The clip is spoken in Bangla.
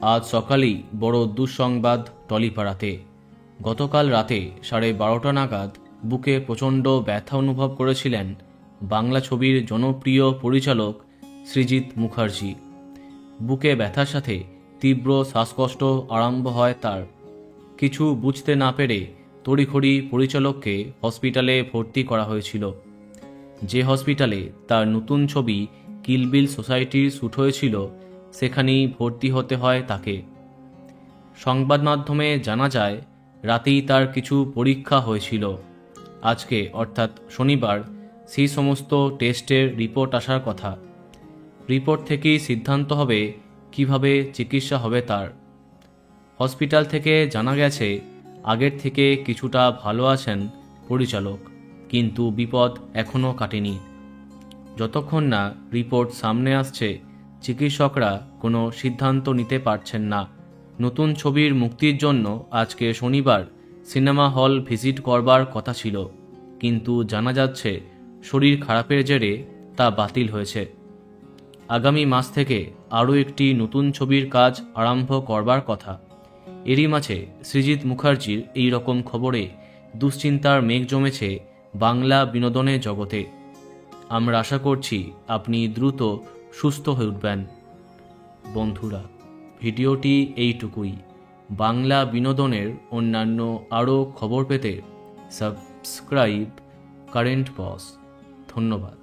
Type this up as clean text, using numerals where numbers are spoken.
আজ সকালেই বড় দুঃসংবাদ টলিপাড়াতে। গতকাল রাতে 12:30 নাগাদ বুকে প্রচণ্ড ব্যথা অনুভব করেছিলেন বাংলা ছবির জনপ্রিয় পরিচালক সৃজিত মুখার্জি। বুকে ব্যথার সাথে তীব্র শ্বাসকষ্ট আরম্ভ হয় তার। কিছু বুঝতে না পেরে তড়িঘড়ি পরিচালককে হসপিটালে ভর্তি করা হয়েছিল, যে হসপিটালে তার নতুন ছবি কিল বিল সোসাইটির শ্যুট হয়েছিল। সেখানেই ভর্তি হতে হয় তাকে। সংবাদ মাধ্যমে জানা যায়, রাতেই তার কিছু পরীক্ষা হয়েছিল। আজকে অর্থাৎ শনিবার সেই সমস্ত টেস্টের রিপোর্ট আসার কথা। রিপোর্ট থেকেই সিদ্ধান্ত হবে কিভাবে চিকিৎসা হবে তার। হসপিটাল থেকে জানা গেছে, আগের থেকে কিছুটা ভালো আছেন পরিচালক, কিন্তু বিপদ এখনও কাটেনি। যতক্ষণ না রিপোর্ট সামনে আসছে, চিকিৎসকরা কোনো সিদ্ধান্ত নিতে পারছেন না। নতুন ছবির মুক্তির জন্য আজকে শনিবার সিনেমা হল ভিজিট করবার কথা ছিল, কিন্তু জানা যাচ্ছে শরীর খারাপের জেরে তা বাতিল হয়েছে। আগামী মাস থেকে আরও একটি নতুন ছবির কাজ আরম্ভ করবার কথা। এরই মাঝে সৃজিত মুখার্জির এই রকম খবরে দুশ্চিন্তার মেঘ জমেছে বাংলা বিনোদনের জগতে। আমরা আশা করছি আপনি দ্রুত সুস্থ হয়ে উঠবেন। বন্ধুরা, ভিডিওটি এইটুকুই। বাংলা বিনোদনের অন্যান্য আরও খবর পেতে সাবস্ক্রাইব কারেন্ট বস। ধন্যবাদ।